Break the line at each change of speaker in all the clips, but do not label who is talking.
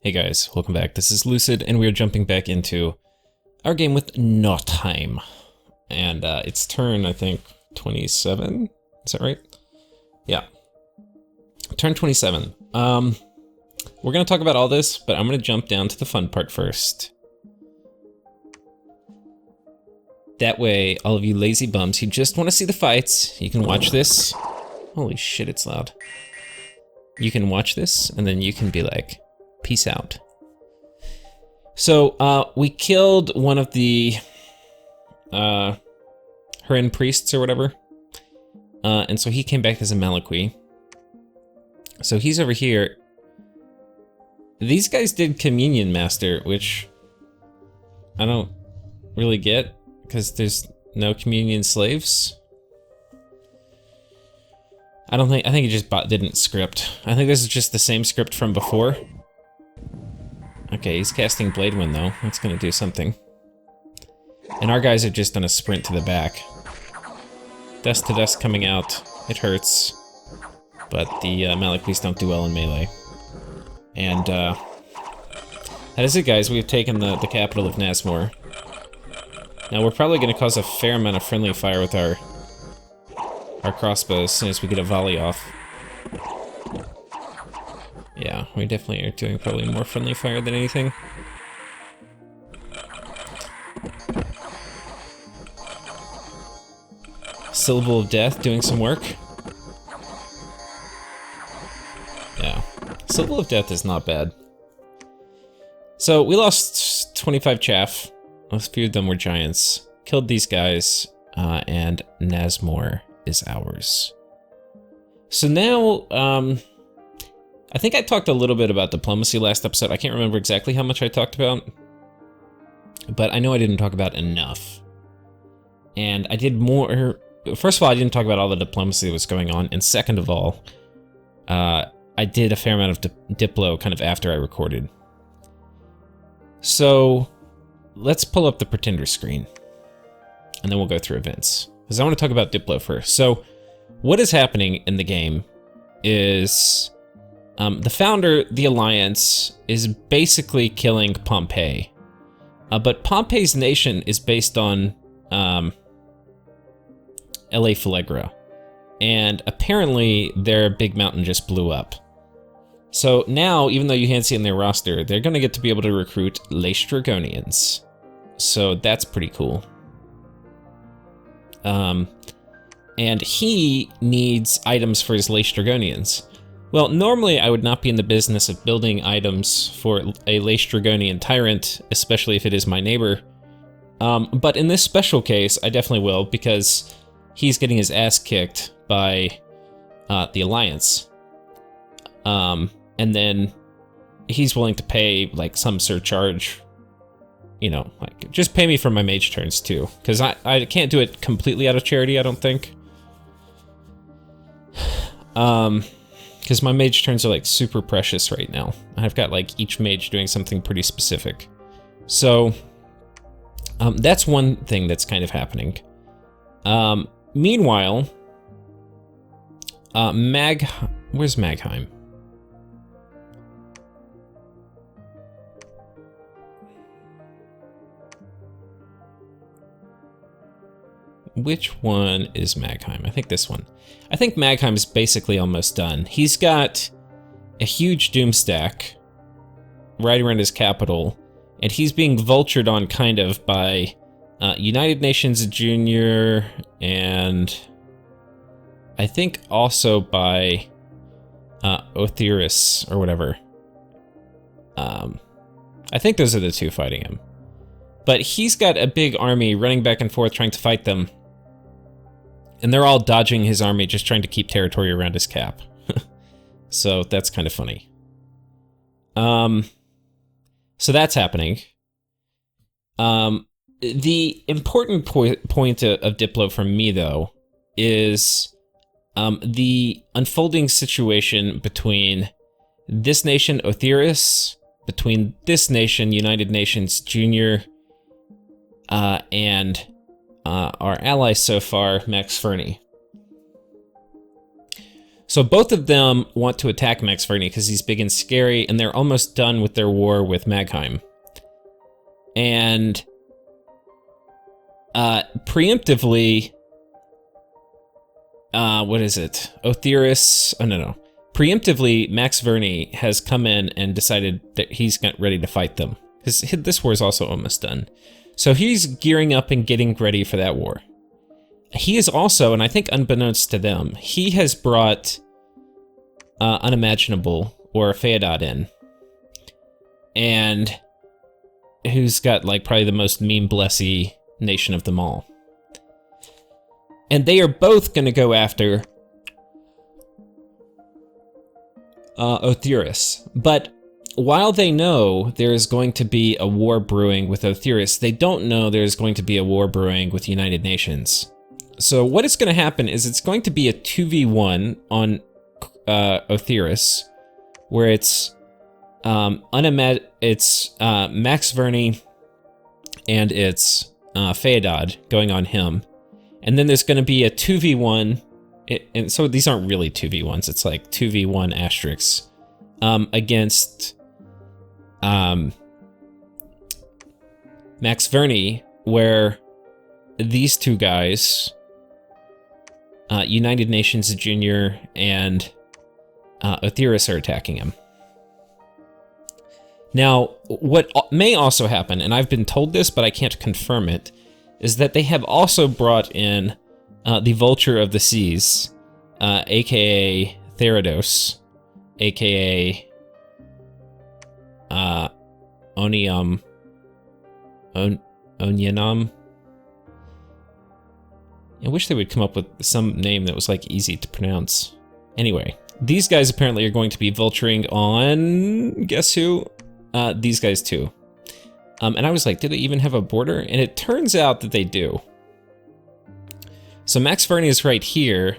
Hey guys, welcome back. This is Lucid, and we are jumping back into our game with Nottheim. And it's turn, I think, 27? Is that right? Yeah. Turn 27. We're gonna talk about all this, but I'm gonna jump down to the fun part first. That way, all of you lazy bums who just want to see the fights, you can watch this. Holy shit, it's loud. You can watch this, and then you can be like, peace out. So, we killed one of the Hurin priests or whatever. And so he came back as a Maliqui. So he's over here. These guys did Communion Master, which I don't really get, because there's no Communion slaves. I think it just didn't script. I think this is just the same script from before. Okay, he's casting Blade Wind though. That's gonna do something. And our guys are just on a sprint to the back. Dust to dust coming out. It hurts. But the Maliquis don't do well in melee. And that is it, guys. We've taken the capital of Nassmore. Now we're probably gonna cause a fair amount of friendly fire with our crossbows as soon as we get a volley off. Yeah, we definitely are doing probably more friendly fire than anything. Syllable of Death doing some work. Yeah, Syllable of Death is not bad. So we lost 25 chaff. A few of them were giants. Killed these guys, and Nassmore is ours. So now, I think I talked a little bit about diplomacy last episode. I can't remember exactly how much I talked about, but I know I didn't talk about enough. And I did more. First of all, I didn't talk about all the diplomacy that was going on, and second of all, I did a fair amount of Diplo kind of after I recorded. So let's pull up the Pretender screen, and then we'll go through events, because I want to talk about Diplo first. So what is happening in the game is the founder, the Alliance, is basically killing Pompeii. But Pompeii's nation is based on LA Fulero. And apparently their big mountain just blew up. So now, even though you can't see it in their roster, they're going to get to be able to recruit Laestrygonians. So that's pretty cool. And he needs items for his Laestrygonians. Well, normally I would not be in the business of building items for a Laestrygonian tyrant, especially if it is my neighbor. But in this special case, I definitely will, because he's getting his ass kicked by the Alliance. And then he's willing to pay, like, some surcharge. You know, like, just pay me for my mage turns, too. Because I can't do it completely out of charity, I don't think. Because my mage turns are like super precious right now. I've got like each mage doing something pretty specific. So that's one thing that's kind of happening. Meanwhile, where's Magheim? Which one is Magheim? I think this one. I think Magheim is basically almost done. He's got a huge doom stack right around his capital, and he's being vultured on kind of by United Nations Junior, and I think also by Othiris or whatever. I think those are the two fighting him. But he's got a big army running back and forth trying to fight them. And they're all dodging his army, just trying to keep territory around his cap. So that's kind of funny. So that's happening. The important point of Diplo for me, though, is the unfolding situation between this nation, Othiris, between this nation, United Nations Junior, and our ally so far, Max Fernie. So both of them want to attack Max Verni because he's big and scary, and they're almost done with their war with Nottheim. And preemptively, what is it? Othyrus, oh no. Preemptively, Max Verni has come in and decided that he's ready to fight them. Because this war is also almost done. So he's gearing up and getting ready for that war. He is also, and I think unbeknownst to them, he has brought Unimaginable, or Feodad in. And who's got like probably the most meme-blessy nation of them all. And they are both going to go after Othyrus. But while they know there is going to be a war brewing with Othyrus, they don't know there's going to be a war brewing with United Nations. So what is going to happen is it's going to be a 2v1 on Othyrus, where it's Max Verni and it's Feodad going on him. And then there's going to be a 2v1, and so these aren't really 2v1s, it's like 2v1 asterisks, against Max Verni, where these two guys, United Nations Junior and Othyrus, are attacking him. Now, what may also happen, and I've been told this, but I can't confirm it, is that they have also brought in the Vulture of the Seas, aka Therados, aka Onionam. I wish they would come up with some name that was like easy to pronounce. Anyway, these guys apparently are going to be vulturing on, guess who? These guys too. And I was like, do they even have a border? And it turns out that they do. So Max Verni is right here,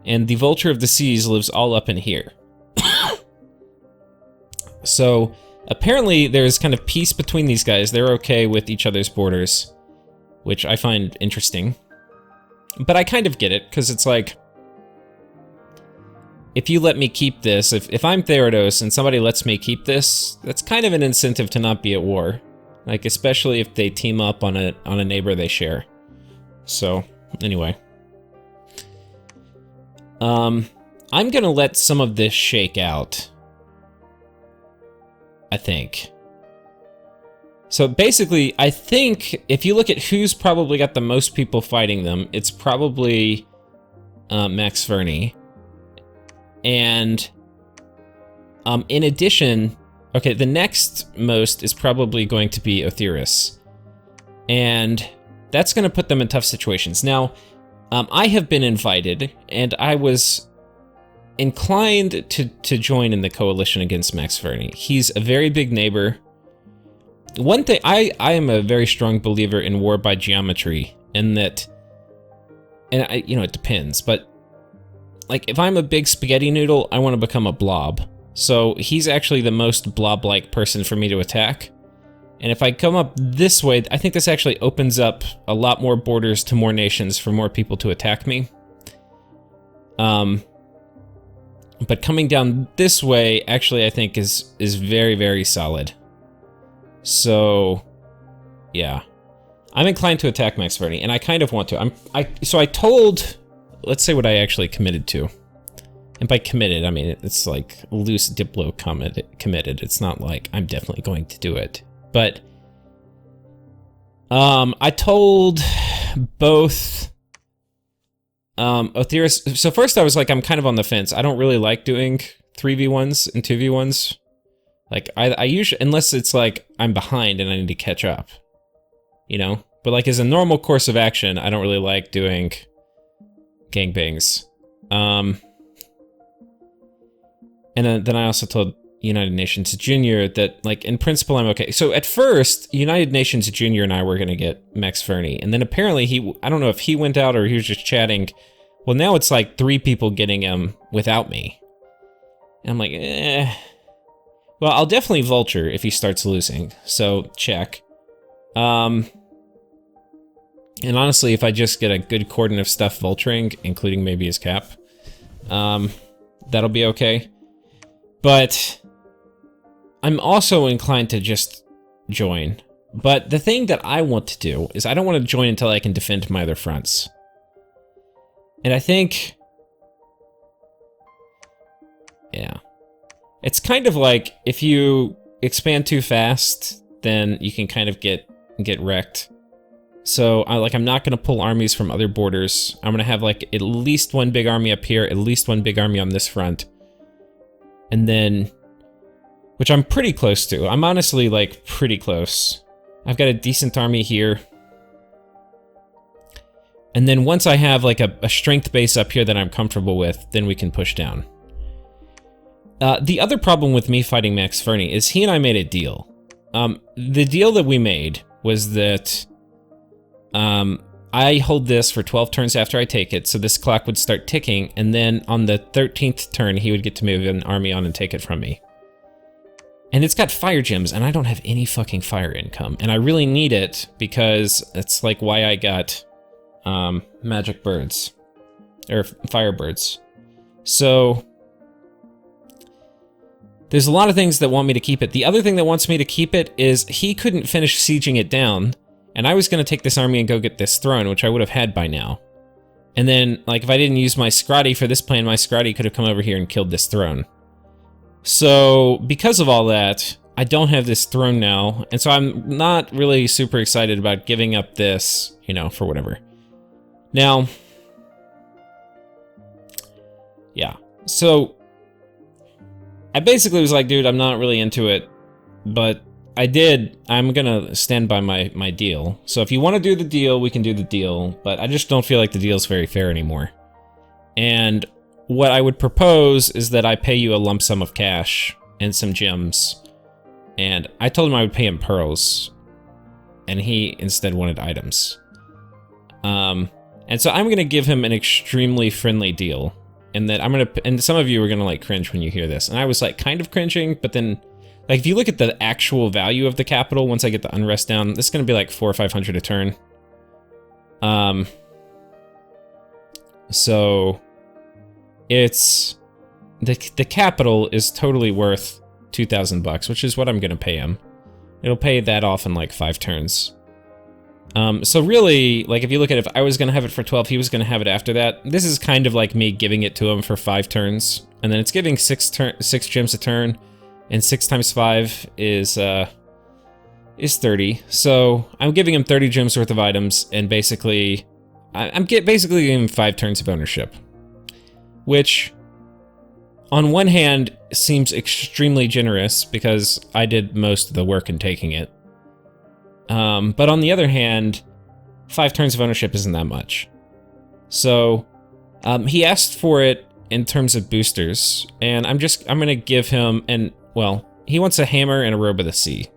and the Vulture of the Seas lives all up in here. So apparently there's kind of peace between these guys. They're okay with each other's borders, which I find interesting. But I kind of get it, because it's like, if you let me keep this, if I'm Therados and somebody lets me keep this, that's kind of an incentive to not be at war. Like, especially if they team up on a neighbor they share. So, anyway. I'm gonna let some of this shake out, I think. So basically, I think if you look at who's probably got the most people fighting them, it's probably Max Verni. And in addition, okay, the next most is probably going to be Othyrus. And that's going to put them in tough situations. Now, I have been invited, and I was inclined to join in the coalition against Max Verni. He's a very big neighbor. One thing, I am a very strong believer in war by geometry, in that, and it depends, but like, if I'm a big spaghetti noodle, I want to become a blob. So he's actually the most blob-like person for me to attack. And if I come up this way, I think this actually opens up a lot more borders to more nations for more people to attack me. But coming down this way, actually, I think is very, very solid. So, yeah. I'm inclined to attack Max Verni, and I kind of want to. So I told... Let's say what I actually committed to. And by committed, I mean, it's like loose Diplo committed. It's not like I'm definitely going to do it. But I told both Othyrus. So first I was like, I'm kind of on the fence. I don't really like doing 3v1s and 2v1s. Like, I usually, unless it's like I'm behind and I need to catch up, you know? But like, as a normal course of action, I don't really like doing gangbangs. And then I also told United Nations Junior that, like, in principle, I'm okay. So at first, United Nations Junior and I were gonna get Max Verni, and then apparently I don't know if he went out or he was just chatting. Well, now it's like 3 people getting him without me. And I'm like, eh. Well, I'll definitely vulture if he starts losing, so check. And honestly, if I just get a good cordon of stuff vulturing, including maybe his cap, That'll be okay. But I'm also inclined to just join. But the thing that I want to do is I don't want to join until I can defend my other fronts. And I think... yeah. It's kind of like, if you expand too fast, then you can kind of get wrecked. So, I'm not going to pull armies from other borders. I'm going to have, like, at least one big army up here, at least one big army on this front. And then... which I'm pretty close to. I'm honestly, like, pretty close. I've got a decent army here. And then once I have, like, a strength base up here that I'm comfortable with, then we can push down. The other problem with me fighting Max Fernie is he and I made a deal. The deal that we made was that I hold this for 12 turns after I take it, so this clock would start ticking, and then on the 13th turn, he would get to move an army on and take it from me. And it's got fire gems, and I don't have any fucking fire income, and I really need it because it's like why I got magic birds, or fire birds. So there's a lot of things that want me to keep it. The other thing that wants me to keep it is he couldn't finish sieging it down, and I was going to take this army and go get this throne, which I would have had by now. And then, like, if I didn't use my Scrotty for this plan, my Scrotty could have come over here and killed this throne. So, because of all that, I don't have this throne now, and so I'm not really super excited about giving up this, you know, for whatever. Now, yeah, so I basically was like, dude, I'm not really into it, but I'm gonna stand by my deal. So if you want to do the deal, we can do the deal, but I just don't feel like the deal's very fair anymore. And what I would propose is that I pay you a lump sum of cash and some gems. And I told him I would pay him pearls, and he instead wanted items. And so I'm gonna give him an extremely friendly deal. And that and some of you are gonna like cringe when you hear this. And I was like kind of cringing, but then, like, if you look at the actual value of the capital, once I get the unrest down, this is gonna be like 400 or 500 a turn. So it's the capital is totally worth 2,000 bucks, which is what I'm gonna pay him. It'll pay that off in like 5 turns. So really, like, if you look at it, if I was gonna have it for 12, he was gonna have it after that. This is kind of like me giving it to him for 5 turns, and then it's giving 6 gems a turn, and 6 times 5 is 30. So I'm giving him 30 gems worth of items, and basically, I'm basically giving him 5 turns of ownership, which, on one hand, seems extremely generous because I did most of the work in taking it. But on the other hand, 5 turns of ownership isn't that much. So, he asked for it in terms of boosters, and I'm gonna give him, well, he wants a hammer and a robe of the sea.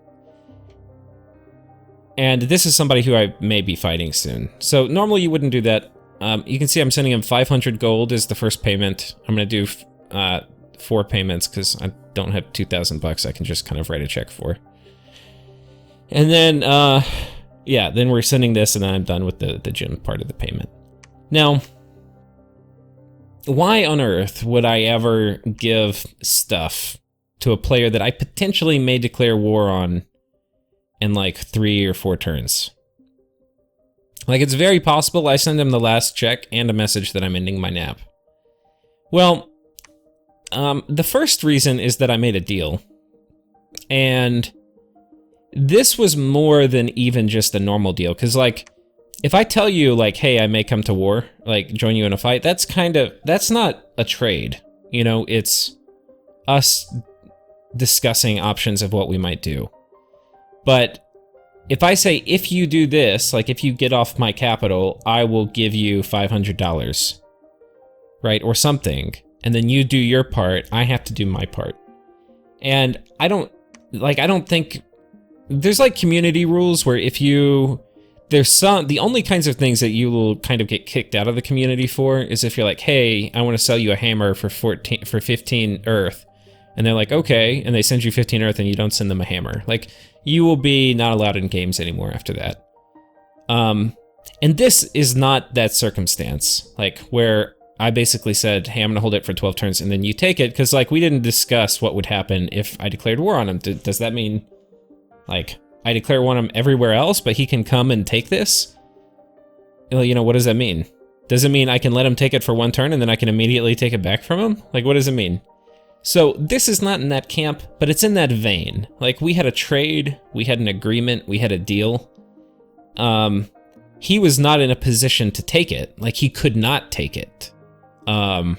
And this is somebody who I may be fighting soon. So normally you wouldn't do that. You can see I'm sending him 500 gold as the first payment. I'm gonna do 4 payments because I don't have 2,000 bucks I can just kind of write a check for. And then, yeah, then we're sending this, and then I'm done with the gem part of the payment. Now, why on earth would I ever give stuff to a player that I potentially may declare war on in like 3 or 4 turns? Like, it's very possible I send him the last check and a message that I'm ending my nap. Well, the first reason is that I made a deal, and this was more than even just a normal deal, because, like, if I tell you, like, hey, I may come to war, like, join you in a fight, that's not a trade, you know, it's us discussing options of what we might do. But if I say, if you do this, like, if you get off my capital, I will give you $500, right, or something, and then you do your part, I have to do my part. And I don't think... There's like community rules where if you, the only kinds of things that you will kind of get kicked out of the community for is if you're like, hey, I want to sell you a hammer for 15 earth. And they're like, okay, and they send you 15 earth and you don't send them a hammer. Like, you will be not allowed in games anymore after that. And this is not that circumstance, like, where I basically said, hey, I'm going to hold it for 12 turns, and then you take it, because, like, we didn't discuss what would happen if I declared war on him. Does that mean, like, I declare war on him everywhere else, but he can come and take this? You know, what does that mean? Does it mean I can let him take it for 1 turn, and then I can immediately take it back from him? Like, what does it mean? So, this is not in that camp, but it's in that vein. Like, we had a trade, we had an agreement, we had a deal. He was not in a position to take it. Like, he could not take it. Once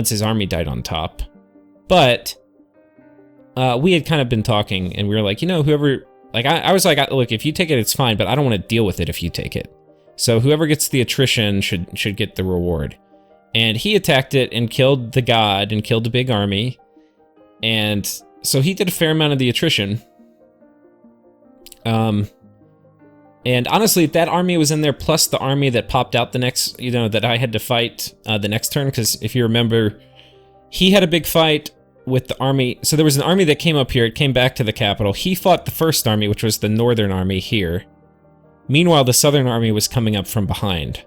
his army died on top. But, we had kind of been talking, and we were like, you know, whoever... Like, I was like, look, if you take it, it's fine, but I don't want to deal with it if you take it. So whoever gets the attrition should get the reward. And he attacked it and killed the god and killed the big army. And so he did a fair amount of the attrition. And honestly, if that army was in there, plus the army that popped out the next, you know, that I had to fight the next turn, because if you remember, he had a big fight with the army. So there was an army that came up here, it came back to the capital. He fought the first army, which was the northern army here. Meanwhile, the southern army was coming up from behind.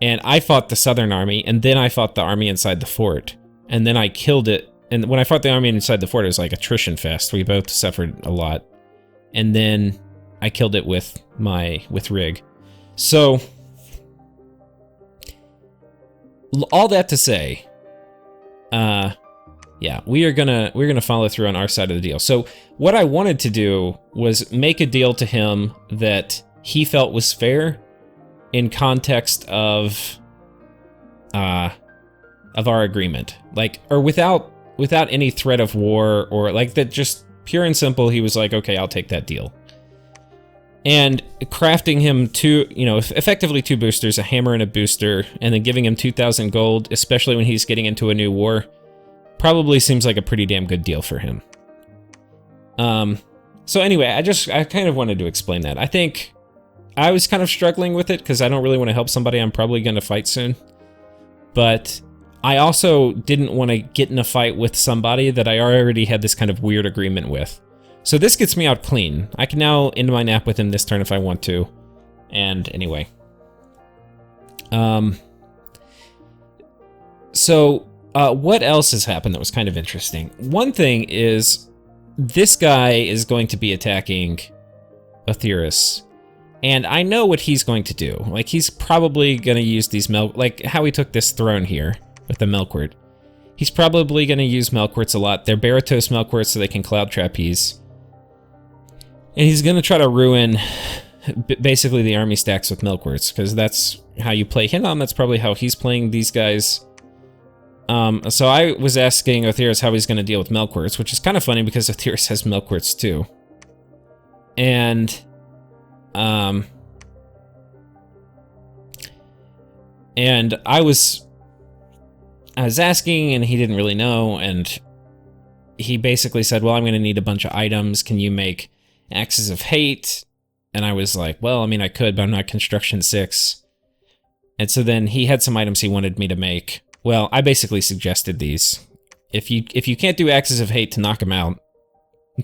And I fought the southern army, and then I fought the army inside the fort. And then I killed it. And when I fought the army inside the fort, it was like attrition fest. We both suffered a lot. And then I killed it with Rig. So, all that to say, yeah, we're gonna follow through on our side of the deal. So what I wanted to do was make a deal to him that he felt was fair in context of our agreement, like, or without any threat of war, or like that, just pure and simple. He was like, okay, I'll take that deal. And crafting him effectively 2 boosters, a hammer and a booster, and then giving him 2,000 gold, especially when he's getting into a new war, probably seems like a pretty damn good deal for him. So anyway, I kind of wanted to explain that. I think I was kind of struggling with it because I don't really want to help somebody I'm probably going to fight soon. But I also didn't want to get in a fight with somebody that I already had this kind of weird agreement with. So this gets me out clean. I can now end my nap with him this turn if I want to. And anyway. So what else has happened that was kind of interesting? One thing is, this guy is going to be attacking Othyrus. And I know what he's going to do. Like, he's probably going to use these like how he took this throne here with the Milkwort. He's probably going to use Milkworts a lot. They're Baratos Milkworts, so they can cloud trapeze. And he's going to try to ruin basically the army stacks with Milkworts, because that's how you play Hinnom. That's probably how he's playing these guys. So I was asking Othyrus how he's going to deal with Milkworts, which is kind of funny because Othyrus has Milkworts too. And I was asking, and he didn't really know, and he basically said, well, I'm going to need a bunch of items. Can you make Axes of Hate? And I was like, well, I mean, I could, but I'm not Construction 6. And so then he had some items he wanted me to make. Well, I basically suggested these. If you can't do Axes of Hate to knock him out,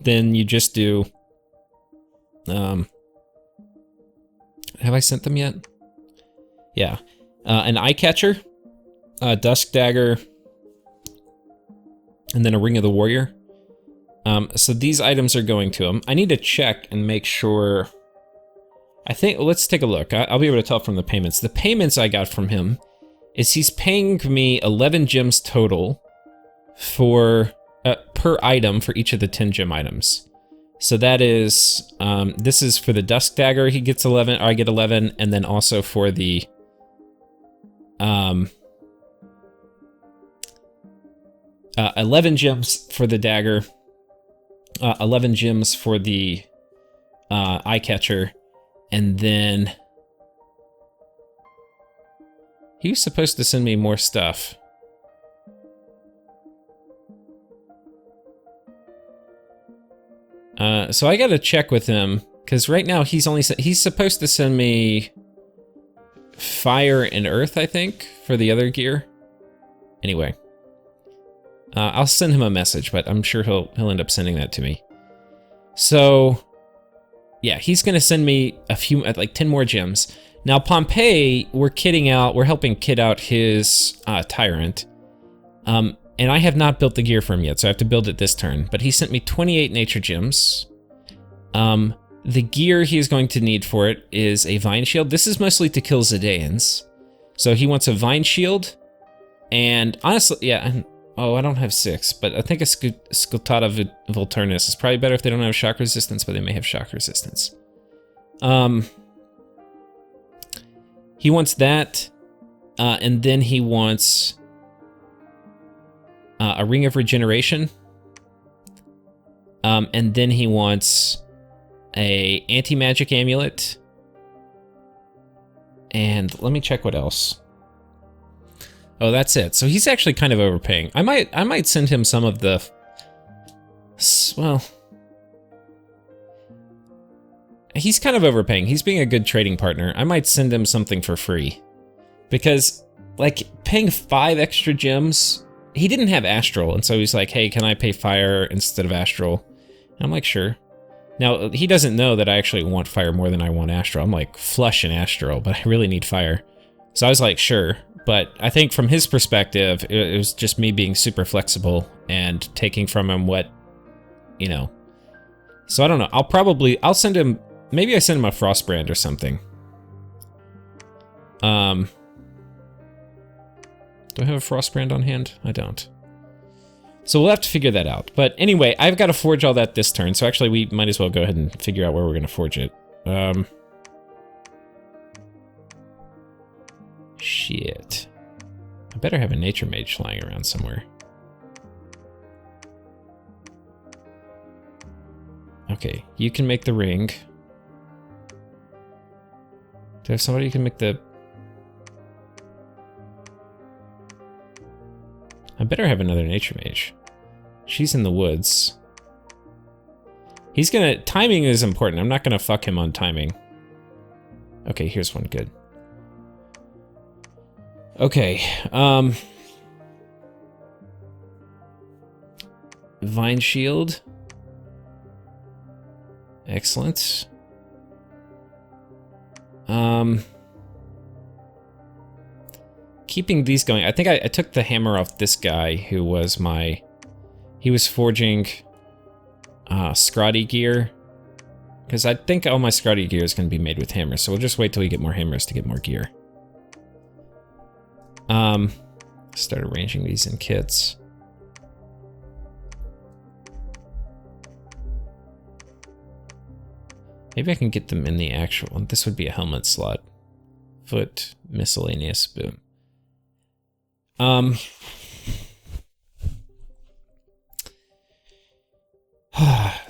then you just do... have I sent them yet? Yeah. An Eye Catcher, a Dusk Dagger, and then a Ring of the Warrior. So these items are going to him. I need to check and make sure... I think, let's take a look. I'll be able to tell from the payments. The payments I got from him is he's paying me 11 gems total for per item for each of the 10 gem items. So that is, this is for the Dusk Dagger, he gets 11, or I get 11, and then also for the, 11 gems for the dagger, 11 gems for the Eye Catcher, and then he was supposed to send me more stuff. So I gotta check with him, because right now he's supposed to send me Fire and Earth, I think, for the other gear. Anyway, I'll send him a message, but I'm sure he'll end up sending that to me. So, yeah, he's gonna send me a few, like 10 more gems. Now Pompeii, we're helping kit out his tyrant. And I have not built the gear for him yet, so I have to build it this turn. But he sent me 28 nature gems. The gear he is going to need for it is a vine shield. This is mostly to kill Zedaeans. So he wants a vine shield. And honestly, yeah, oh, I don't have 6, but I think a Sculptata Volturnus is probably better if they don't have shock resistance, but they may have shock resistance. He wants that, and then he wants a Ring of Regeneration, and then he wants a Anti-Magic Amulet, and let me check what else. Oh, that's it. So he's actually kind of overpaying. I might send him some of the, well, he's kind of overpaying. He's being a good trading partner. I might send him something for free. Because, like, paying 5 extra gems, he didn't have Astral, and so he's like, hey, can I pay Fire instead of Astral? And I'm like, sure. Now, he doesn't know that I actually want Fire more than I want Astral. I'm like, flush in Astral, but I really need Fire. So I was like, sure. But I think from his perspective, it was just me being super flexible and taking from him what, you know. So I don't know. I'll send him, maybe I send him a Frostbrand or something. Do I have a Frostbrand on hand? I don't. So we'll have to figure that out. But anyway, I've got to forge all that this turn. So actually, we might as well go ahead and figure out where we're going to forge it. Shit. I better have a Nature Mage flying around somewhere. Okay, you can make the ring. Do I have somebody who can make the... I better have another Nature Mage. She's in the woods. He's gonna... Timing is important. I'm not gonna fuck him on timing. Okay, here's one. Good. Okay, Vine Shield. Excellent. Keeping these going. I think I took the hammer off this guy who was my... He was forging Scrotty gear. Because I think all my Scrotty gear is going to be made with hammers, so we'll just wait till we get more hammers to get more gear. Start arranging these in kits. Maybe I can get them in the actual... This would be a helmet slot. Foot, miscellaneous, boom.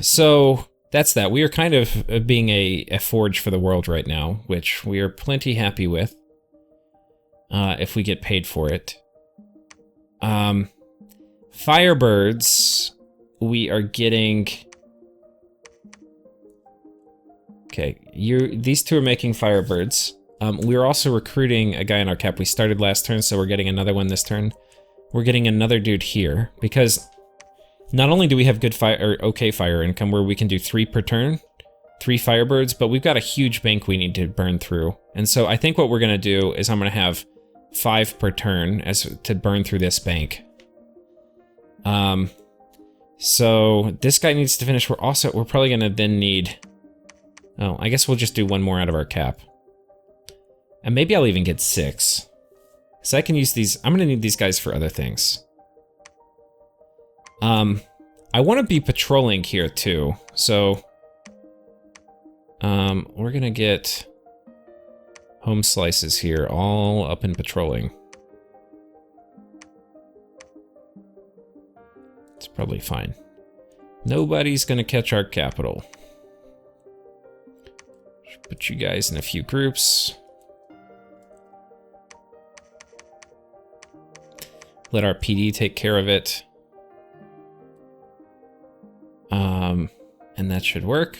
So that's that. We are kind of being a forge for the world right now, which we are plenty happy with. If we get paid for it. Firebirds, we are getting... Okay, these two are making Firebirds. We're also recruiting a guy in our cap. We started last turn, so we're getting another one this turn. We're getting another dude here, because not only do we have good fire, or okay fire income, where we can do 3 per turn, 3 Firebirds, but we've got a huge bank we need to burn through. And so I think what we're gonna do is I'm gonna have 5 per turn to burn through this bank. So this guy needs to finish. We're probably gonna then need... Oh, I guess we'll just do 1 more out of our cap. And maybe I'll even get 6. So I can use these... I'm gonna need these guys for other things. I want to be patrolling here too, so... we're gonna get... home slices here, all up in patrolling. It's probably fine. Nobody's gonna catch our capital. Should put you guys in a few groups. Let our PD take care of it. And that should work.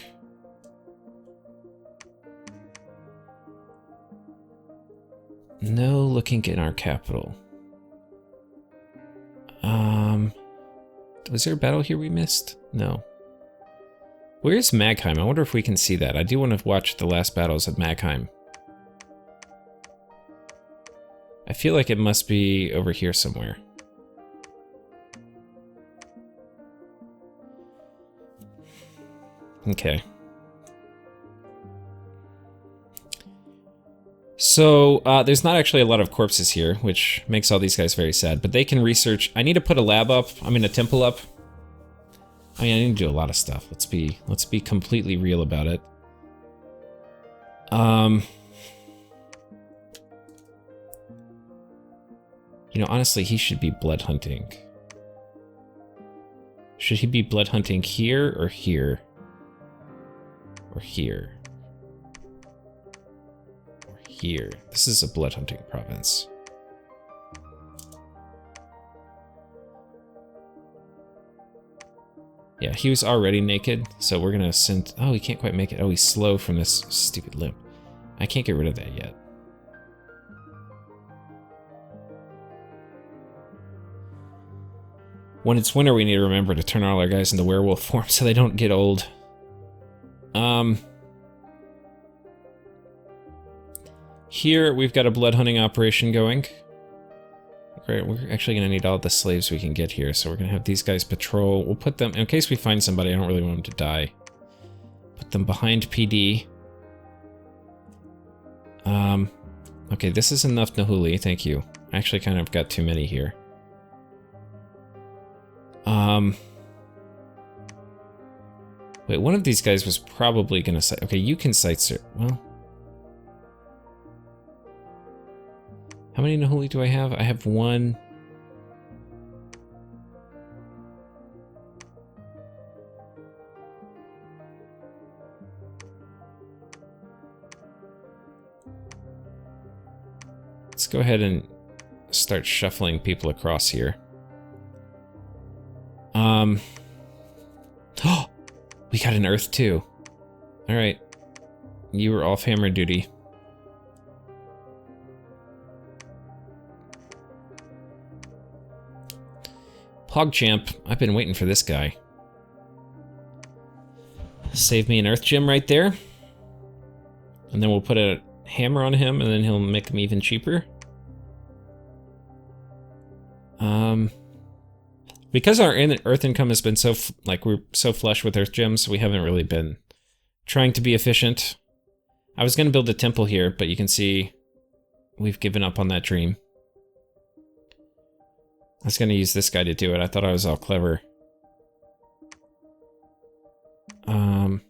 No looking in our capital. Was there a battle here we missed? No. Where's Magheim? I wonder if we can see that. I do want to watch the last battles at Magheim. I feel like it must be over here somewhere. Okay. So, there's not actually a lot of corpses here, which makes all these guys very sad, but they can research. I need to put a lab up, a temple up. I mean, I need to do a lot of stuff. Let's be completely real about it. You know, honestly, he should be blood hunting. Should he be blood hunting here or here? Or here? Or here? This is a blood hunting province. Yeah, he was already naked, so we're gonna send... Oh, he can't quite make it. Oh, he's slow from this stupid limp. I can't get rid of that yet. When it's winter, we need to remember to turn all our guys into werewolf form so they don't get old. Here, we've got a blood hunting operation going. Great, we're actually going to need all the slaves we can get here, so we're going to have these guys patrol. We'll put them, in case we find somebody, I don't really want them to die. Put them behind PD. Okay, this is enough Nahuli, thank you. I actually kind of got too many here. Wait, one of these guys was probably going to sight... Okay, you can sight search. Well... How many Nahuli do I have? I have one. Let's go ahead and start shuffling people across here. Oh, we got an Earth too. All right, you were off hammer duty. PogChamp, I've been waiting for this guy. Save me an Earth Gem right there. And then we'll put a hammer on him, and then he'll make him even cheaper. Because our Earth income has been so, we're so flush with Earth Gems, we haven't really been trying to be efficient. I was going to build a temple here, but you can see we've given up on that dream. I was going to use this guy to do it. I thought I was all clever. Some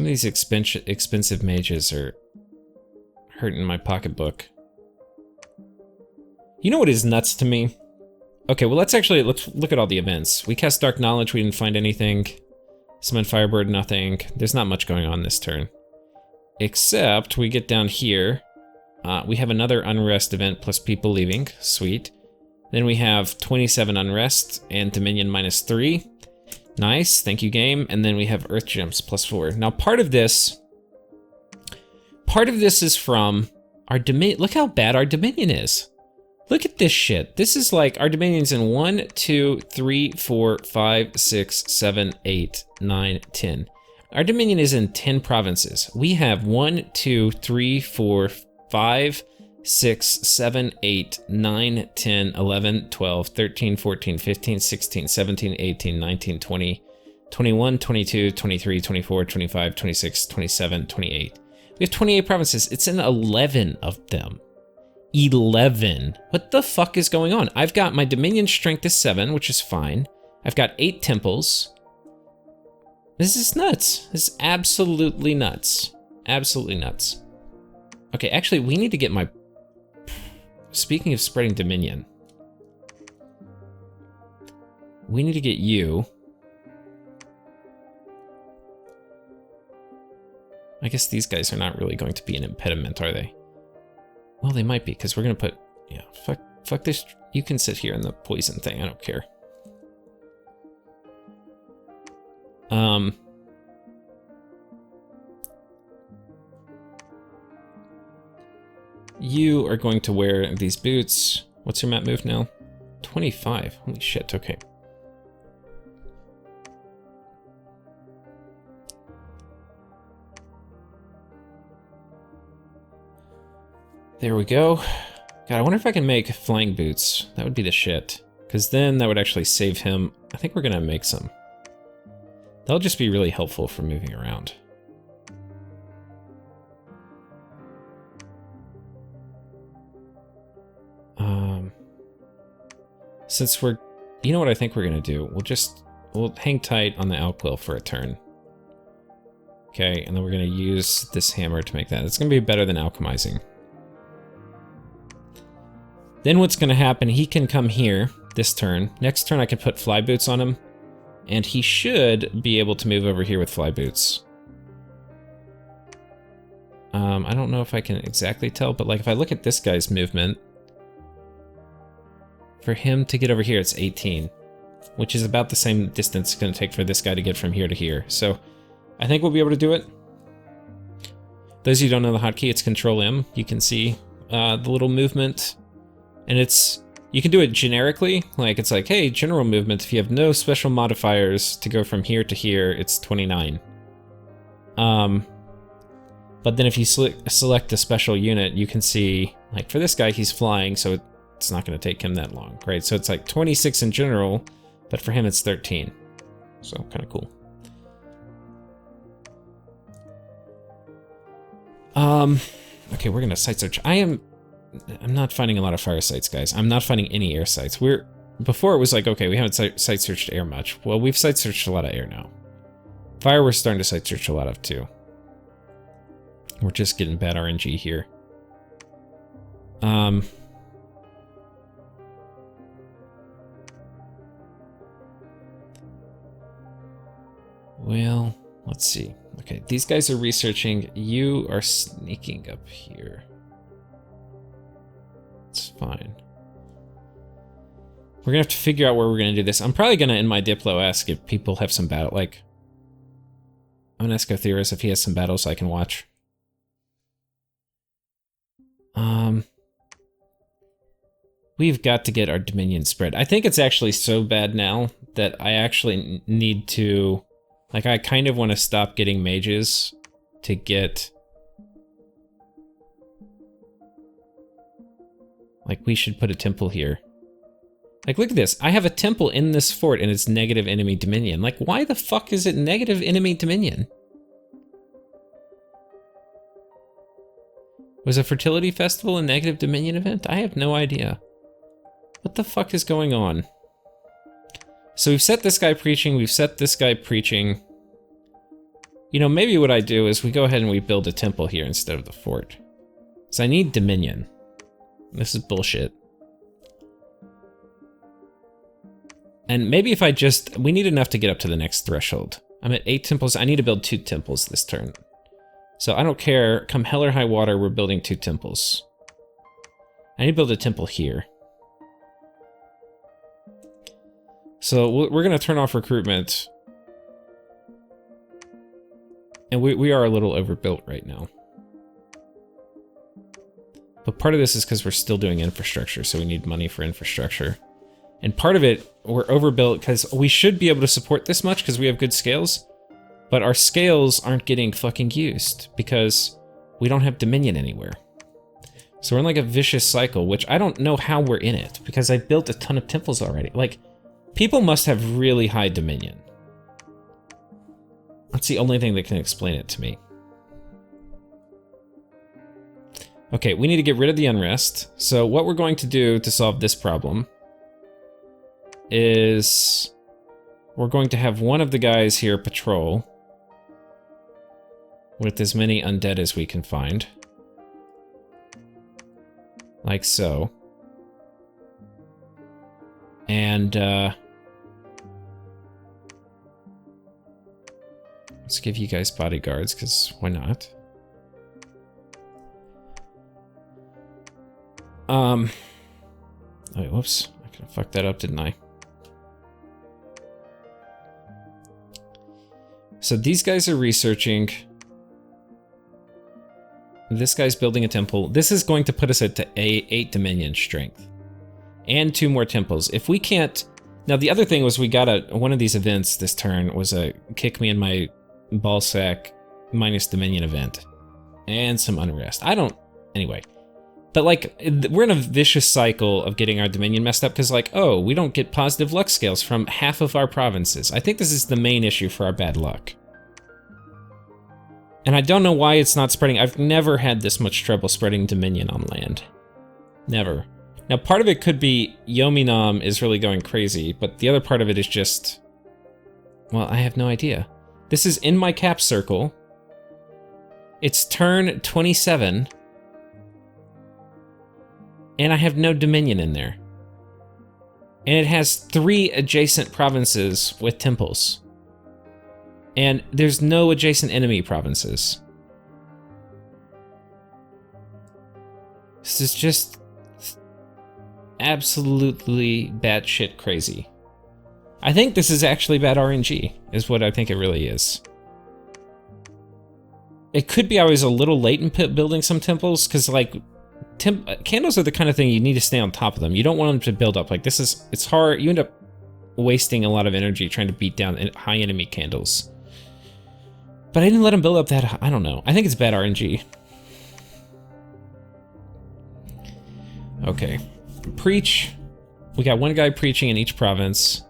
of these expensive mages are hurting my pocketbook. You know what is nuts to me? Okay, well let's look at all the events. We cast Dark Knowledge, we didn't find anything. Summon Firebird, nothing. There's not much going on this turn. Except we get down here. We have another unrest event plus people leaving. Sweet. Then we have 27 unrest and Dominion -3. Nice, thank you game. And then we have Earth Gems +4. Now part of this is from our Dominion. Look how bad our Dominion is. Look at this shit. This is like our Dominion's in 1, 2, 3, 4, 5, 6, 7, 8, 9, 10. Our Dominion is in 10 provinces. We have 1, 2, 3, 4, 5, 6, 7, 8, 9, 10, 11, 12, 13, 14, 15, 16, 17, 18, 19, 20, 21, 22, 23, 24, 25, 26, 27, 28. We have 28 provinces. It's in 11 of them. 11. What the fuck is going on? I've got my Dominion strength is 7, which is fine. I've got 8 temples. This is nuts. This is absolutely nuts. Absolutely nuts. Okay, actually, we need to get my... Speaking of spreading Dominion, we need to get you. I guess these guys are not really going to be an impediment, are they? Well, they might be, because we're going to put... Yeah, fuck this. You can sit here in the poison thing. I don't care. You are going to wear these boots. What's your map move now? 25. Holy shit, okay. There we go. God, I wonder if I can make flying boots. That would be the shit. Because then that would actually save him. I think we're going to make some. That'll just be really helpful for moving around. Since we're... You know what I think we're going to do? We'll hang tight on the alquill for a turn. Okay, and then we're going to use this hammer to make that. It's going to be better than alchemizing. Then what's going to happen, he can come here this turn. Next turn I can put fly boots on him. And he should be able to move over here with fly boots. I don't know if I can exactly tell, but like if I look at this guy's movement, for him to get over here, it's 18, which is about the same distance it's going to take for this guy to get from here to here. So I think we'll be able to do it. Those of you who don't know the hotkey, it's Control M. You can see the little movement, and you can do it generically. Like it's like, hey, general movement. If you have no special modifiers to go from here to here, it's 29. But then if you select a special unit, you can see, like for this guy, he's flying, so it's not going to take him that long, right? So it's like 26 in general, but for him it's 13. So kind of cool. Okay, we're gonna site search. I'm not finding a lot of fire sites, guys. I'm not finding any air sites. Before it was like, okay, we haven't site searched air much. Well, we've site searched a lot of air now. Fire we're starting to site search a lot of too. We're just getting bad RNG here. Well, let's see. Okay, these guys are researching. You are sneaking up here. It's fine. We're gonna have to figure out where we're gonna do this. I'm probably gonna, in my Diplo, ask if people have some battle. Like, I'm gonna ask Otheris if he has some battles I can watch. We've got to get our Dominion spread. I think it's actually so bad now that I actually need to... Like, I kind of want to stop getting mages to get... Like, we should put a temple here. Like, look at this. I have a temple in this fort and it's negative enemy dominion. Like, why the fuck is it negative enemy dominion? Was a fertility festival a negative dominion event? I have no idea. What the fuck is going on? So we've set this guy preaching, we've set this guy preaching. You know, maybe what I do is we go ahead and we build a temple here instead of the fort. So I need dominion. This is bullshit. And maybe if I just... We need enough to get up to the next threshold. I'm at 8 temples. I need to build 2 temples this turn. So I don't care. Come hell or high water, we're building 2 temples. I need to build a temple here. So we're going to turn off recruitment. And we are a little overbuilt right now. But part of this is because we're still doing infrastructure, so we need money for infrastructure. And part of it, we're overbuilt because we should be able to support this much because we have good scales. But our scales aren't getting fucking used because we don't have dominion anywhere. So we're in like a vicious cycle, which I don't know how we're in it because I built a ton of temples already. Like, people must have really high dominion. That's the only thing that can explain it to me. Okay, we need to get rid of the unrest. So what we're going to do to solve this problem is we're going to have one of the guys here patrol with as many undead as we can find. Like so. And, let's give you guys bodyguards, because why not? Oh, wait, whoops. I kind of fucked that up, didn't I? So these guys are researching. This guy's building a temple. This is going to put us at 8 dominion strength. And 2 more temples. If we can't... Now, the other thing was we got one of these events this turn was a kick me in my ballsack minus dominion event. And some unrest. Anyway. But, like, we're in a vicious cycle of getting our Dominion messed up, because, like, oh, we don't get positive luck scales from half of our provinces. I think this is the main issue for our bad luck. And I don't know why it's not spreading. I've never had this much trouble spreading Dominion on land. Never. Now, part of it could be Yominam is really going crazy, but the other part of it is just... well, I have no idea. This is in my cap circle. It's turn 27. And I have no Dominion in there. And it has 3 adjacent provinces with temples. And there's no adjacent enemy provinces. This is just absolutely batshit crazy. I think this is actually bad RNG, is what I think it really is. It could be I was a little late in building some temples, because, like, candles are the kind of thing you need to stay on top of them. You don't want them to build up. Like, it's hard. You end up wasting a lot of energy trying to beat down high enemy candles. But I didn't let them build up that high. I don't know. I think it's bad RNG. Okay. Preach. We got one guy preaching in each province.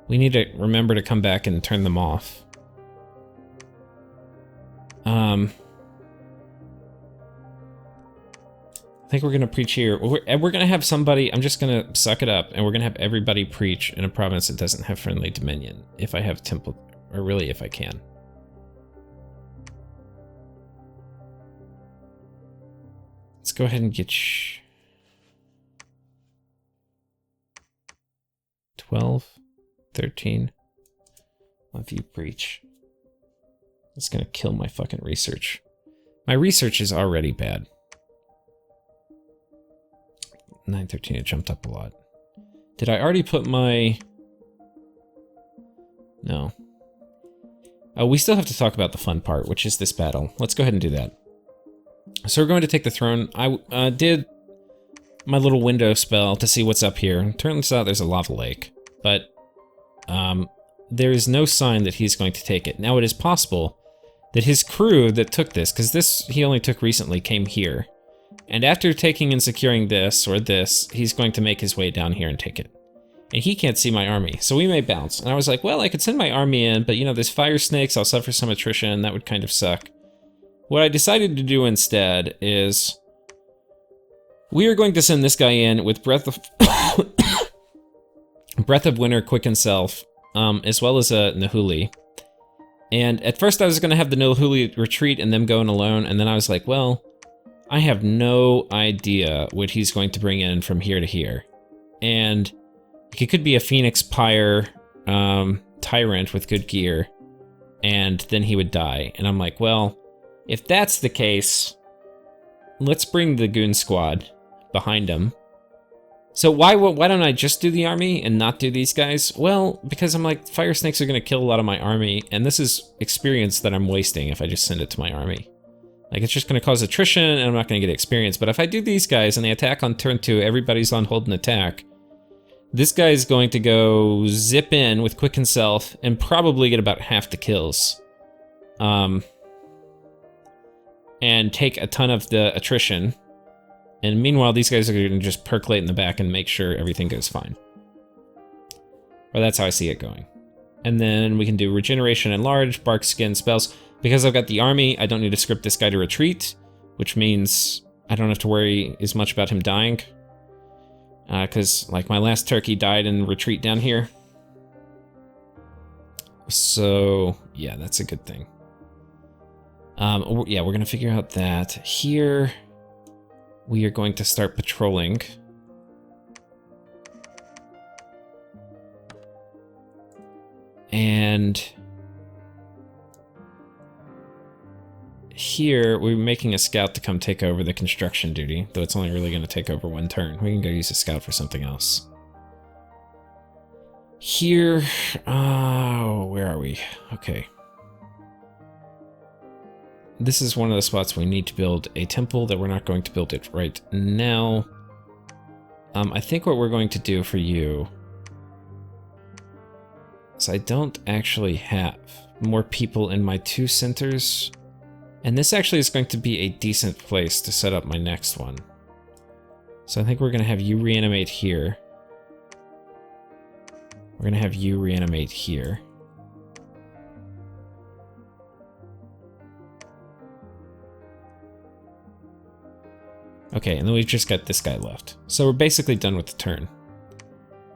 We need to remember to come back and turn them off. I think we're going to preach here. We're going to have somebody, I'm just going to suck it up, and we're going to have everybody preach in a province that doesn't have friendly dominion, if I have temple, or really if I can. Let's go ahead and get 12, 13. If you preach. It's going to kill my fucking research. My research is already bad. 913, it jumped up a lot. Did I already put my... No. Oh, we still have to talk about the fun part, which is this battle. Let's go ahead and do that. So we're going to take the throne. I did my little window spell to see what's up here. Turns out there's a lava lake, but there is no sign that he's going to take it. Now, it is possible that his crew that took this, because this he only took recently, came here. And after taking and securing this, or this, he's going to make his way down here and take it. And he can't see my army, so we may bounce. And I was like, well, I could send my army in, but, you know, there's fire snakes, I'll suffer some attrition, that would kind of suck. What I decided to do instead is... we are going to send this guy in with Breath of... Breath of Winter, Quicken Self, as well as a Nahuli. And at first I was going to have the Nahuli retreat and them going alone, and then I was like, well... I have no idea what he's going to bring in from here to here. And he could be a Phoenix Pyre tyrant with good gear, and then he would die. And I'm like, well, if that's the case, let's bring the Goon Squad behind him. So why don't I just do the army and not do these guys? Well, because I'm like, Fire Snakes are going to kill a lot of my army, and this is experience that I'm wasting if I just send it to my army. Like, it's just going to cause attrition, and I'm not going to get experience. But if I do these guys, and they attack on turn 2, everybody's on hold and attack, this guy is going to go zip in with Quicken Self, and probably get about half the kills. And take a ton of the attrition. And meanwhile, these guys are going to just percolate in the back and make sure everything goes fine. Or that's how I see it going. And then we can do Regeneration Enlarge, Bark Skin spells. Because I've got the army, I don't need to script this guy to retreat, which means I don't have to worry as much about him dying. Because, like, my last turkey died in retreat down here. So, yeah, that's a good thing. Yeah, we're going to figure out that. Here, we are going to start patrolling. And... here, we're making a scout to come take over the construction duty, though it's only really going to take over 1 turn. We can go use a scout for something else. Here, oh, where are we? Okay. This is one of the spots we need to build a temple, that we're not going to build it right now. I think what we're going to do for you is I don't actually have more people in my 2 centers. And this actually is going to be a decent place to set up my next one. So I think we're gonna have you reanimate here. We're gonna have you reanimate here. Okay, and then we've just got this guy left. So we're basically done with the turn.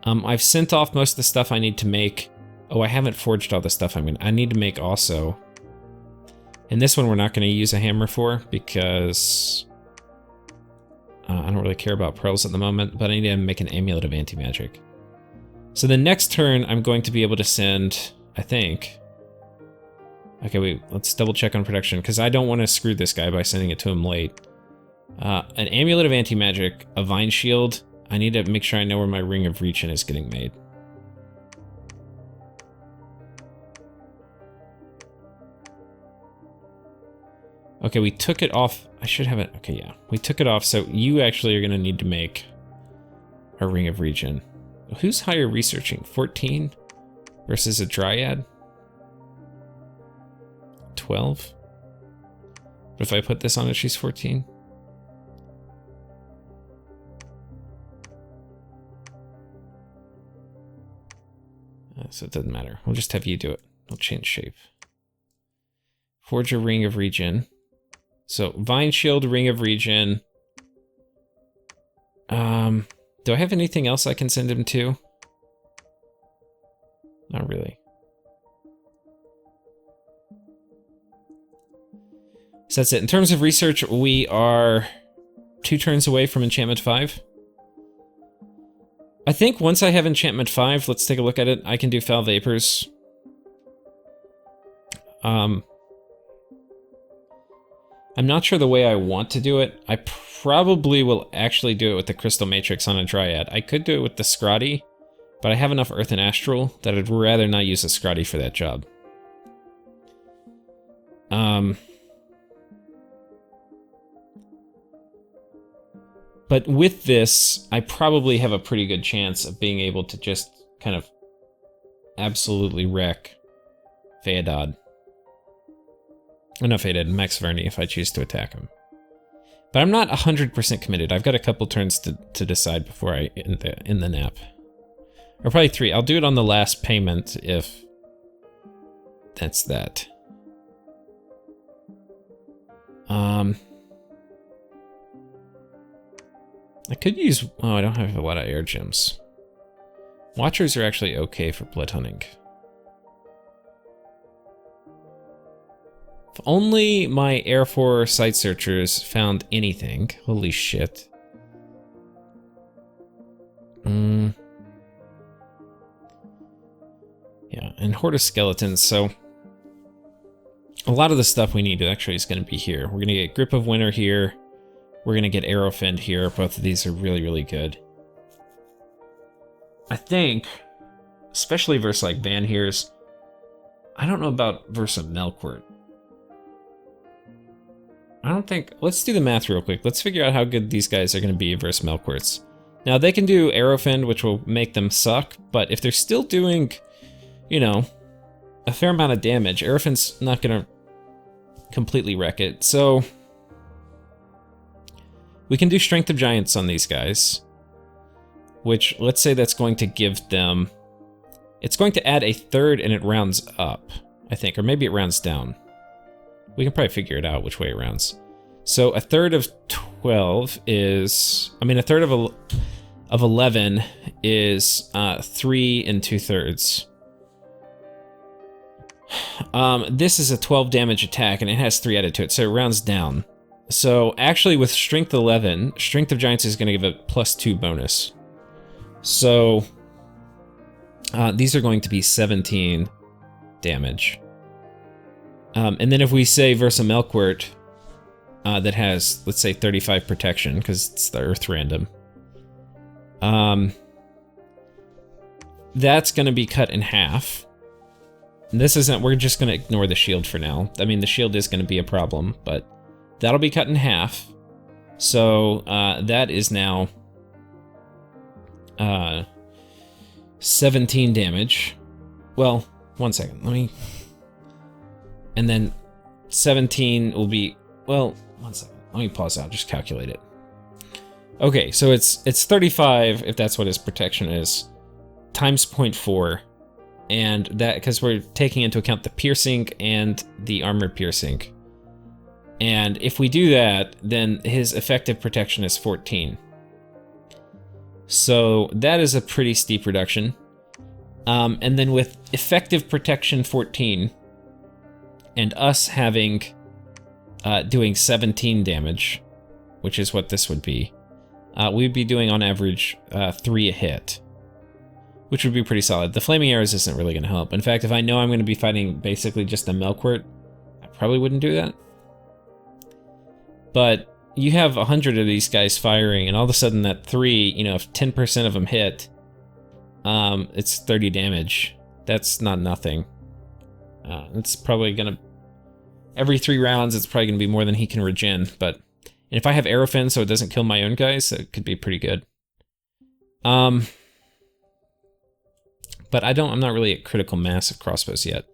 I've sent off most of the stuff I need to make. Oh, I haven't forged all the stuff I need to make also. And this one we're not going to use a hammer for because I don't really care about pearls at the moment, but I need to make an amulet of anti-magic. So the next turn I'm going to be able to send, I think... Okay, wait, let's double check on production because I don't want to screw this guy by sending it to him late. An amulet of anti-magic, a vine shield. I need to make sure I know where my ring of reach is getting made. Okay, we took it off. I should have it. Okay, yeah. We took it off, so you actually are going to need to make a ring of regen. Who's higher researching? 14 versus a dryad? 12? But if I put this on it, she's 14? So it doesn't matter. We'll just have you do it. We'll change shape. Forge a ring of regen. So, Vine Shield, Ring of Regen. Do I have anything else I can send him to? Not really. So that's it. In terms of research, we are 2 turns away from Enchantment 5. I think once I have Enchantment 5, let's take a look at it, I can do Foul Vapors. I'm not sure the way I want to do it. I probably will actually do it with the Crystal Matrix on a Dryad. I could do it with the Scrotty, but I have enough Earth and Astral that I'd rather not use a Scrotty for that job. But with this, I probably have a pretty good chance of being able to just kind of absolutely wreck Feodad. Or not Feodad, Max Verni if I choose to attack him. But I'm not 100% committed. I've got a couple turns to decide before I end the nap. Or probably 3. I'll do it on the last payment if that's that. I could use... Oh, I don't have a lot of air gems. Watchers are actually okay for blood hunting. If only my Air 4 site searchers found anything. Holy shit. Yeah, and Horde of Skeletons, so... A lot of the stuff we need actually is going to be here. We're going to get Grip of Winter here. We're going to get Arrowfend here. Both of these are really, really good. I think, especially versus like Van Heers, I don't know about versus Melkort. I don't think... Let's do the math real quick. Let's figure out how good these guys are going to be versus Melkorts. Now, they can do Arrowfend, which will make them suck, but if they're still doing, you know, a fair amount of damage, Arrowfend's not going to completely wreck it. So, we can do Strength of Giants on these guys, which, let's say that's going to give them... It's going to add a third and it rounds up, I think, or maybe it rounds down. We can probably figure it out which way it rounds. So a third of 12 is... I mean, a third of 11 is 3 and 2/3. This is a 12 damage attack, and it has 3 added to it, so it rounds down. So actually with Strength 11, Strength of Giants is going to give a +2 bonus. So these are going to be 17 damage. And then if we say versus Melkort, that has, let's say, 35 protection, because it's the Earth random, that's going to be cut in half. And this isn't, we're just going to ignore the shield for now. I mean, the shield is going to be a problem, but that'll be cut in half. So that is now 17 damage. Well, 1 second, let me... And then 17 will be, well, 1 second. Let me pause out, just calculate it. Okay, so it's 35 if that's what his protection is, times 0.4, and that because we're taking into account the piercing and the armor piercing. And if we do that, then his effective protection is 14. So that is a pretty steep reduction. And then with effective protection 14, and us having doing 17 damage, which is what this would be, we'd be doing on average 3 a hit, which would be pretty solid. The flaming arrows isn't really going to help. In fact, if I know I'm going to be fighting basically just a Melkwort, I probably wouldn't do that. But you have 100 of these guys firing, and all of a sudden that 3, you know, if 10% of them hit, it's 30 damage. That's not nothing. It's probably gonna... Every 3 rounds, it's probably gonna be more than he can regen, but... And if I have Aerofin so it doesn't kill my own guys, it could be pretty good. But I'm not really at critical mass of crossbows yet.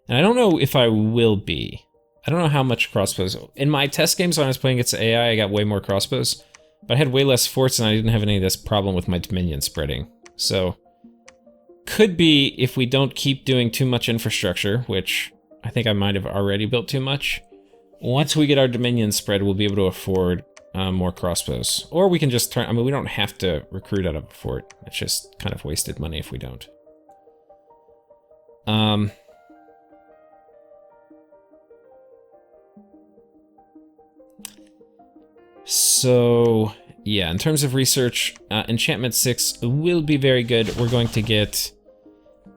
And I don't know if I will be. I don't know how much crossbows... In my test games when I was playing against AI, I got way more crossbows. But I had way less forts and I didn't have any of this problem with my Dominion spreading. So, could be if we don't keep doing too much infrastructure, which I think I might have already built too much. Once we get our Dominion spread, we'll be able to afford more crossbows. Or we can just turn... I mean, we don't have to recruit out of a fort. It's just kind of wasted money if we don't. So, yeah, in terms of research, Enchantment 6 will be very good. We're going to get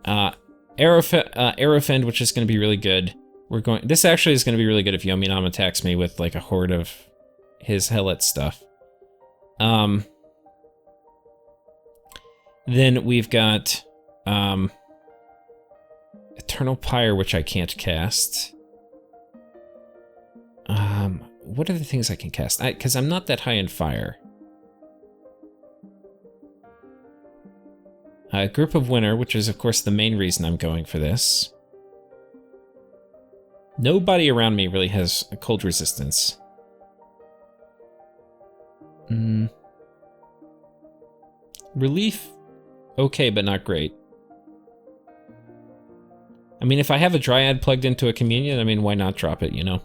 Aerofend, which is going to be really good. This actually is going to be really good if Yominam attacks me with like a horde of his Hellet stuff. Then we've got Eternal Pyre, which I can't cast. What are the things I can cast? Because I'm not that high in fire. Group of Winter, which is of course the main reason I'm going for this. Nobody around me really has a cold resistance. Relief, okay, but not great. I mean, if I have a Dryad plugged into a Communion, I mean, why not drop it, you know?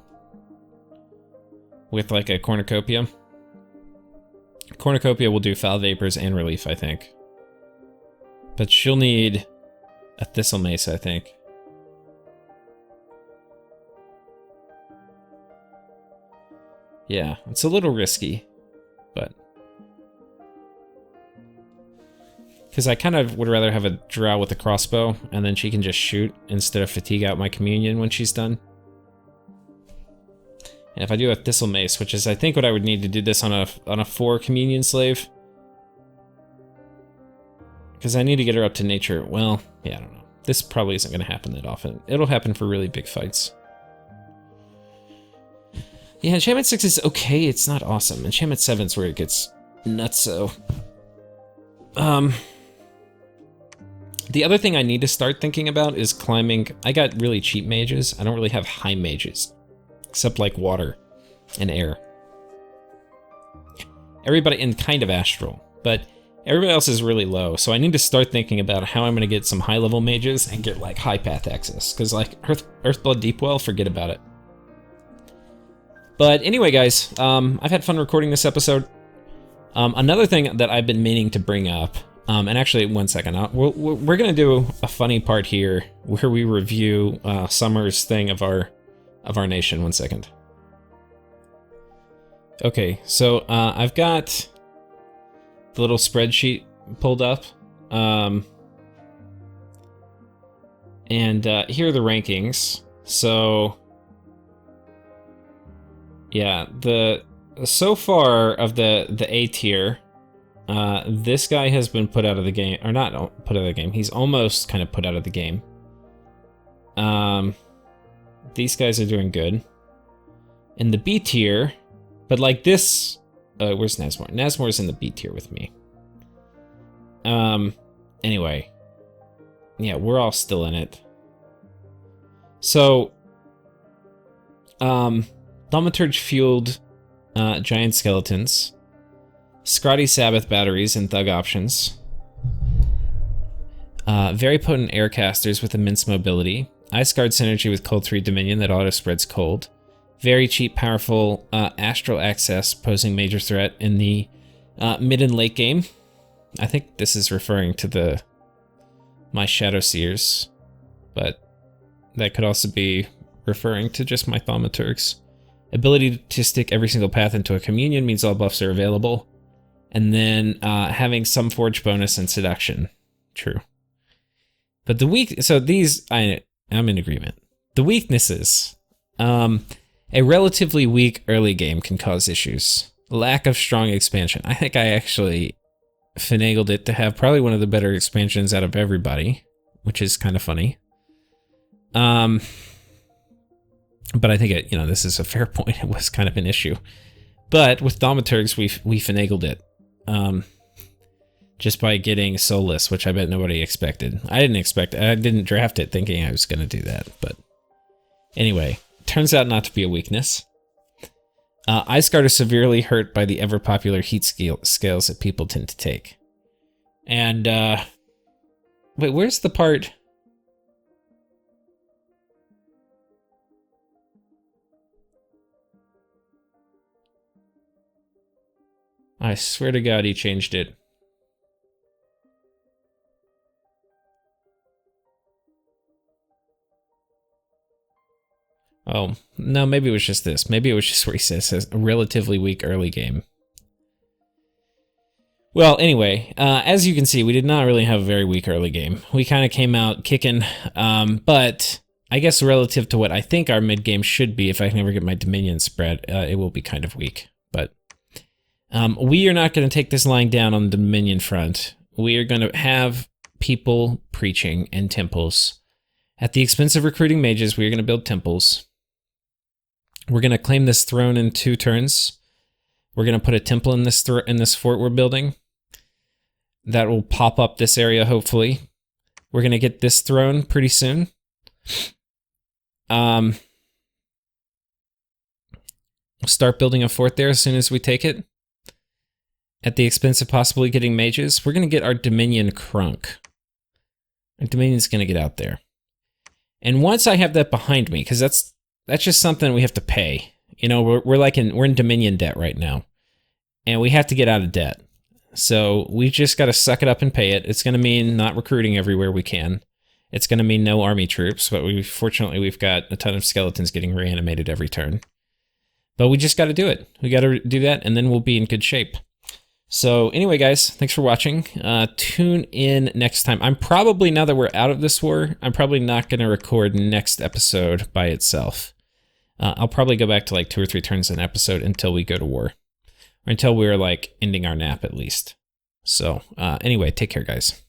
With like a Cornucopia. Cornucopia will do Foul Vapors and Relief, I think. But she'll need a Thistle Mace, I think. Yeah, it's a little risky, but... Because I kind of would rather have a Drow with a crossbow, and then she can just shoot instead of fatigue out my Communion when she's done. And if I do a Thistle Mace, which is I think what I would need to do this on a 4 Communion Slave. Because I need to get her up to nature. Well, yeah, I don't know. This probably isn't going to happen that often. It'll happen for really big fights. Yeah, Enchantment 6 is okay, it's not awesome. Enchantment 7 is where it gets nutso. The other thing I need to start thinking about is climbing. I got really cheap mages. I don't really have high mages. Except like water and air. Everybody, and kind of astral, but everybody else is really low, so I need to start thinking about how I'm going to get some high-level mages and get like high path access, because like Earthblood Deepwell, forget about it. But anyway, guys, I've had fun recording this episode. Another thing that I've been meaning to bring up, and actually, one second, we're going to do a funny part here where we review Summer's thing of our nation. One second. Okay, so I've got the little spreadsheet pulled up, and here are the rankings. So yeah, so far of the A tier, this guy has been put out of the game, or not put out of the game. He's almost kind of put out of the game. These guys are doing good. In the B tier, but like this... where's Nassmore? Nassmore's in the B tier with me. Anyway. Yeah, we're all still in it. So... Thaumaturge fueled giant skeletons. Scotty Sabbath batteries and thug options. Very potent air casters with immense mobility. Ice Guard synergy with Cold 3 Dominion that auto spreads cold. Very cheap, powerful astral access, posing major threat in the mid and late game. I think this is referring to my Shadow Seers, but that could also be referring to just my Thaumaturgs. Ability to stick every single path into a communion means all buffs are available. And then having some forge bonus and seduction. True. But so these, I'm in agreement. The weaknesses. A relatively weak early game can cause issues. Lack of strong expansion. I think I actually finagled it to have probably one of the better expansions out of everybody, which is kind of funny. But I think this is a fair point. It was kind of an issue. But with Thaumaturgs, we finagled it. Just by getting Soulless, which I bet nobody expected. I didn't draft it thinking I was going to do that, but anyway, turns out not to be a weakness. Ice Guard are severely hurt by the ever-popular heat scales that people tend to take. And, wait, where's the part? I swear to God he changed it. Oh, no, maybe it was just this. Maybe it was just where he says a relatively weak early game. Well, anyway, as you can see, we did not really have a very weak early game. We kind of came out kicking, but I guess relative to what I think our mid game should be, if I can ever get my Dominion spread, it will be kind of weak. But we are not going to take this lying down on the Dominion front. We are going to have people preaching in temples. At the expense of recruiting mages, we are going to build temples. We're going to claim this throne in 2 turns. We're going to put a temple in this fort we're building. That will pop up this area, hopefully. We're going to get this throne pretty soon. We'll start building a fort there as soon as we take it. At the expense of possibly getting mages. We're going to get our Dominion crunk. Our Dominion's going to get out there. And once I have that behind me, because that's just something we have to pay. You know, we're in Dominion debt right now, and we have to get out of debt. So we just got to suck it up and pay it. It's going to mean not recruiting everywhere we can. It's going to mean no army troops, but fortunately we've got a ton of skeletons getting reanimated every turn. But we just got to do it. We got to do that, and then we'll be in good shape. So anyway, guys, thanks for watching. Tune in next time. I'm probably, now that we're out of this war, I'm probably not going to record next episode by itself. I'll probably go back to like 2 or 3 turns an episode until we go to war. Or until we're like ending our nap at least. So anyway, take care, guys.